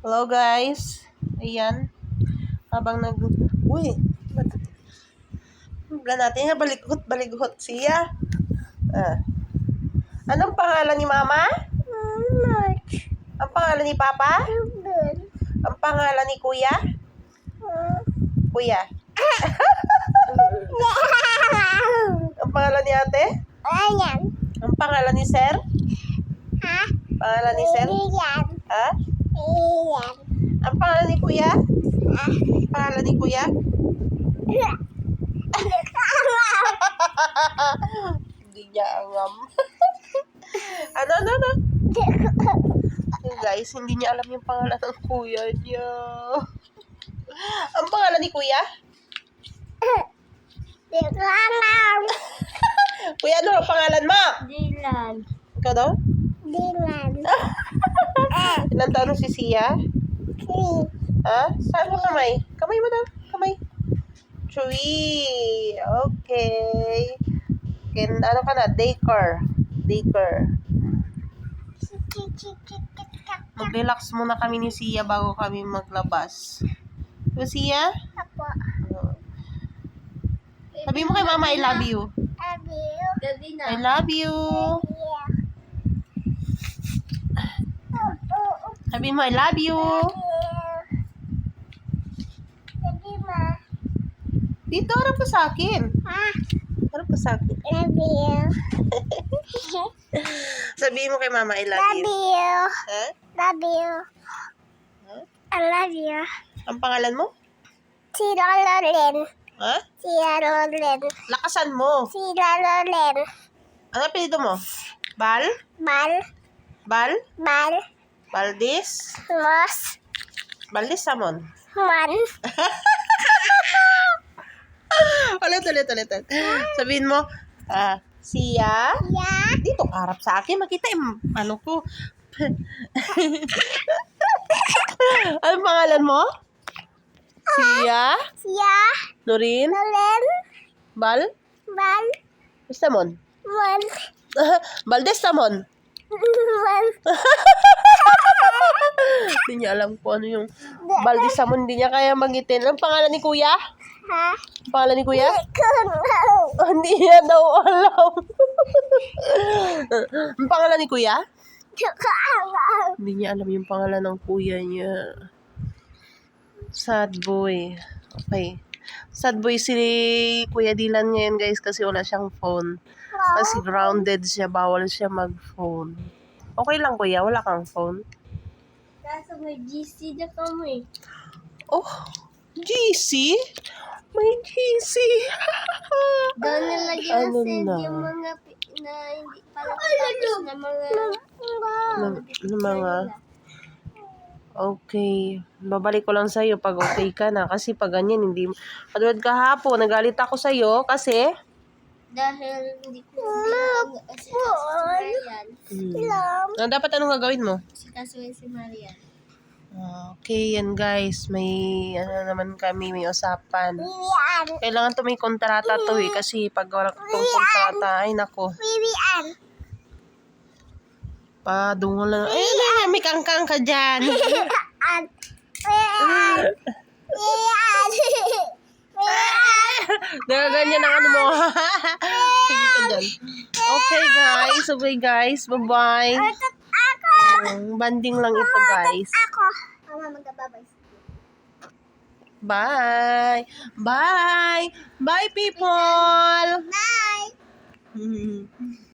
Hello guys. Ayan. Habang Uy! Wala natin nga balighot siya. Anong pangalan ni Mama? March. Ang pangalan ni Papa? Ang pangalan ni Kuya? Kuya. Ang pangalan ni Ate? Ayan. Ang pangalan ni Sir? Ha? Pangalan ni Sir? Iyan. Ha? Iyan. Ang pangalan ni Kuya? Ha? Pangalan ni Kuya? Hindi niya angam. Ano? Guys, hindi niya alam yung pangalan ng kuya niya. Ang pangalan ni Kuya? Kuya, ano ang pangalan mo? Dylan. Ikaw daw? Dylan. Ilan taon si Sia? Ha? Saan mo kamay? Kamay mo daw. Kamay. 3. Okay. Ano ka na? Daycare. Mag-relax muna kami ni Sia bago kami maglabas. So, Sia? Apo. Sabi mo kay Mama, I love you. Love you. Gabi na. I love you. Sabi mo, I love you. Gabi ma. Dito, harap ka sa akin. Ha? Harap ka sa akin. Love you. Sabihin mo kay Mama, I love Love you. you. Ha? Love you. Huh? I love you. Ang pangalan mo? Si Lolen. Ha? Si Lolen. Lakasan mo. Si Lolen. Ano apelido mo? Bal? Bal. Bal? Bal. Valdez? Los. Valdez Samon. Man. Ulit. Sabihin mo, Sia? Ya. Dito, harap sa akin. Makita yung ano ko. Anong pangalan mo? Sia? Sia. Lorin? Lolen. Bal? Bal. Samon? Man. Valdez Samon? Man. Hindi niya alam kung ano yung Valdez Samon. Hindi niya kaya magitin. Anong pangalan ni Kuya? Ha? Ang pangalan ni Kuya? Kuno. Hindi niya daw alam. Ang pangalan ni Kuya? Hindi niya alam yung pangalan ng kuya niya. Sad boy. Okay. Sad boy si Kuya Dylan ngayon guys kasi wala siyang phone. Kasi grounded siya. Bawal siya mag-phone. Okay lang Kuya, wala kang phone. Kaso may GC na kami. Oh, GC? May GC. Doon na lagi Ano na-send na? yung mga na hindi pala tapos na mga Ng mga... Okay. Babalik ko lang sa'yo pag okay ka na. Kasi pag ganyan, hindi... Katulad kahapon, nagalit ako sa'yo kasi... dahil hindi ko si Marian. Ano dapat anong gagawin mo? Si Kasuin si Marian. Okay, yan guys. May ano naman kami, may usapan. Vivian. Kailangan to may kontrata to eh. Kasi pag wala itong kontrata, ay nako. Vivian. Padungol na. Ay, may kangkang ka dyan. Vivian. Vivian. Nagaganyan ang ano mo. Sige ka dyan. Okay guys. Bye-bye. Ako. Banding lang ito guys. Ako. Mama, magababay. Bye. Bye people. Bye.